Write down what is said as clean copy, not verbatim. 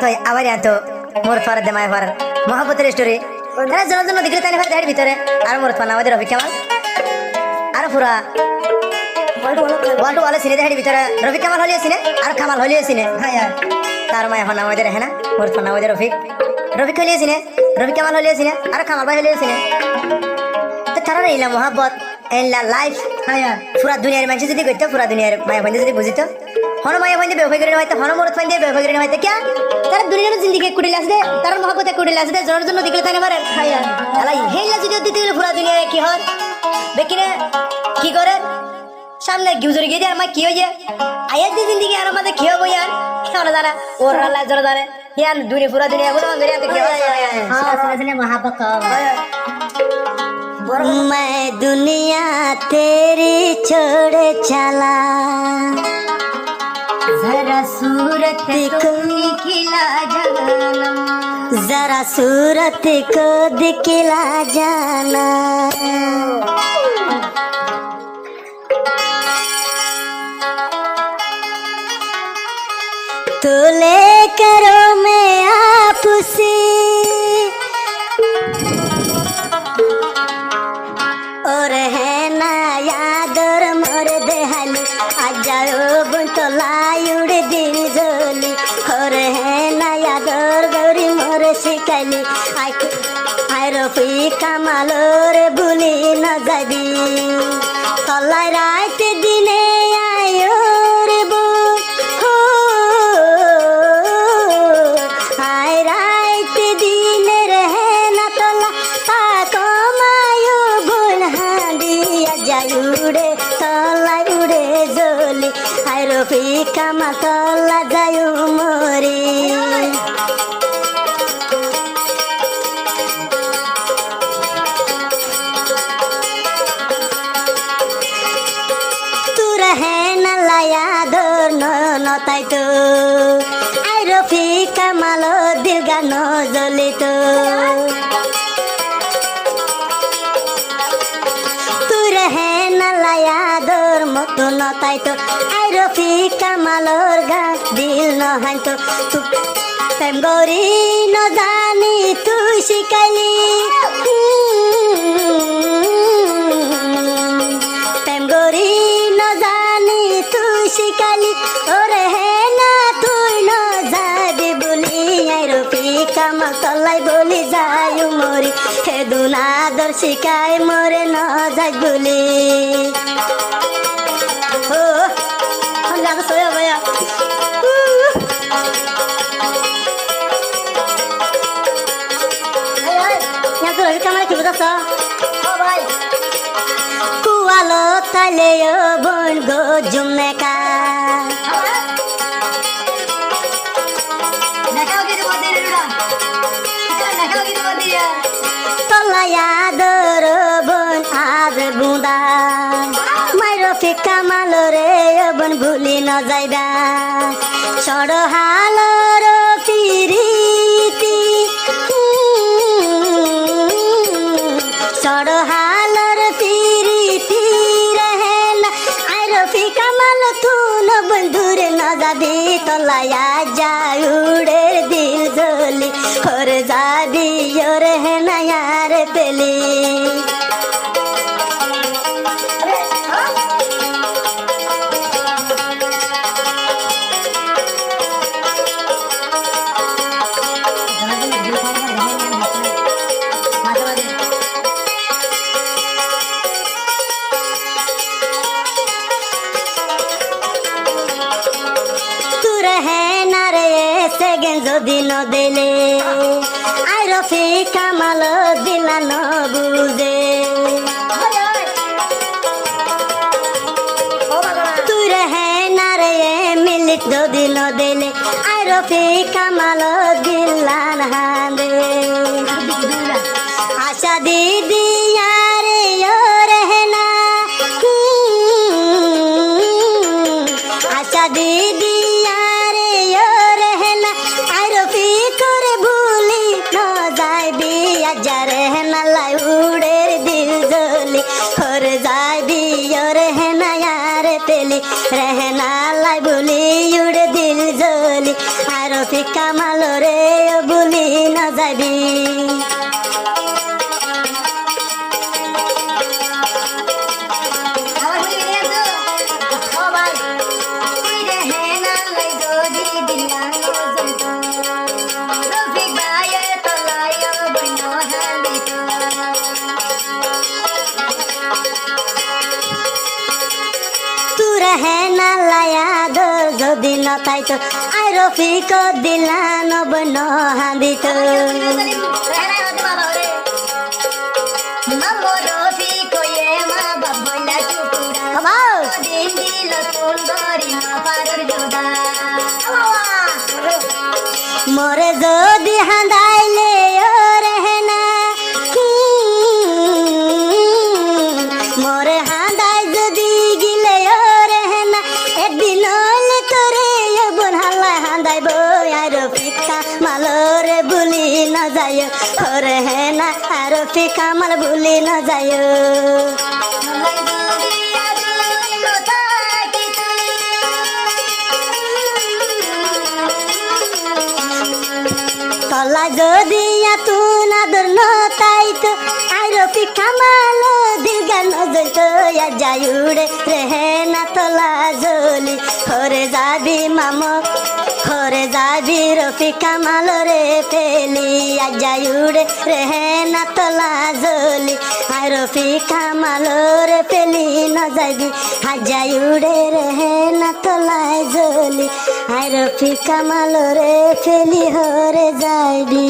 তো আবার তো মোর ফার দেমায় ফার মহাপতের স্টোরি তারা জন্য দিকে তাই ফার দেড় ভিতরে আর মোর ফান আমাদের রবি কামাল আর পুরা ওয়াল সিনে দেড় ভিতরে রবি কামাল হলিয়ে সিনে আর কামাল হলিয়ে সিনে তার মায় এখন আমাদের হ্যাঁ না মোর ফান আমাদের রফিক হলিয়ে সিনে রবি কামাল হলিয়ে সিনে আর কামাল ভাই হলিয়ে সিনে তো তারা রইলা মহাব্বত এলা লাইফ পুরা দুনিয়ার মানুষ যদি করতো পুরা দুনিয়ার মায়া বন্ধু যদি বুঝিত হন মায়া বন্ধু ব্যবহার করে হয়তো হন মোরত ফাইন দিয়ে ব্যবহার করে হয়তো কে তারা দুনিয়ার জিন্দিগি কুড়িলে আসে তার মহাব্বতে কুড়িলে আসে জনের জন্য দিকে তাই পারে হেলা যদি দিতে গেলে পুরা দুনিয়ায় কি হয় বেকিনে কি করে সামনে গুজরে গিয়ে দিয়ে আমার কি হয়ে যায় আয়ের যে জিন্দিগি আর আমাদের কি হবে ইয়ার কেমন জানা ওর আল্লাহ জোরে জানে ইয়ান দুনিয়া পুরা দুনিয়া বলো দুনিয়া তো কি হয় মহাব্বত मैं दुनिया तेरी छोड़ चला जरा सूरत को दिखला जाना जरा सूरत को दिखला जाना तो ले करो मैं आपसे और है ना याद और मोर देहाली आज जाओ बुंतो लायुड़ दिल जोली और है ना याद और गौरी मोर शिकाली आय रफी कामालोर भूली न जाबी तलाई रात दिने आयो रे बोल हो आय रात दिने रहे ना तला ताको मायो भूल हांडिया जायुड़े तला उड़े जोली आय रफी कामा तला जायु मोरी তাই তো আই রফি কামালো দিল গান জ্বলিত তুই রেহে নালায়াদর মতন তাই তো আই রফি কামালোর গা দিল নহাইত তু প্রেম গৌরী ন জানি তুই শিখাইলি প্রেম গৌরী ন জানি তুই শিখাইলি ওরে হে না তুই ন যাবি বলি আই রফি কামাল তলাই বলি যাই মরি হে দুনাদর শিখাই মরে ন যাই বলি ও লাগা সয়া ভাইয়া রবি কামাল কি বুঝাছ কুয়ালো তালে বোন গো জুমনেকা তলায়াদর বোন আজ বুঁদা মাই রফি কামাল রে বোন ভুলি ন যাইবা সড় হালর পিরিতি সড় হালর পিরিতি রহে না আই রফি কামাল তু ন বন্ধুরে ন যাবি তলায়া যাউড়ে দিল জ্বলি ওর যাবি ওর হে না यार পেলি যদি ন দিলে আই রফি কামাল দিলা ন বুঝে তুই রে না রে মিলিট যদি ন দিলে আই রফি কামাল দিলা না দে আশা দিদি আরে ও রে না আশা দিদি उड़े दिल जोली और जाए भी और रहना यार पेली रहना लाई बोली उड़े दिल जोली आरो রফিক কামাল রে বুলি না যাবি আমার ভুলি গেলি না তো ও ভাই তুই রে হে না লাই যদি দিলাম জন্ত রফিক ভাইয়ের তলায় বন্য হান্দিত তোর হে না লায়া দর যদি নতাই তো আই রফিক দিলা নব নহাদিত মোরে যদি হাঁদাইলে ওরে হেনা মোরে হাঁদাই যদি গিলে ওরে হেনা একদিন হলে তোরে বোন হাল্লা হাঁদাই বই আর ফিকা মালরে বুলি না যায় ওরে হেনা আর ফিকা মাল বুলি না যায় তলা যদি তুন আদর নতাইত আর পিঠা মাল দিলগা নজইত যাই উড়ে রেহে না তলা জলি হরে যাবি মামক হরে যাবি রফিকা মাল রে পেলি যাই উড়ে রেহে না তলা জলি আর রফিকা মাল রে পেলি না যাবি যাই উড়ে রেহে না তলা জলি আর রফিকা মাল রে পেলি হরে যাইবি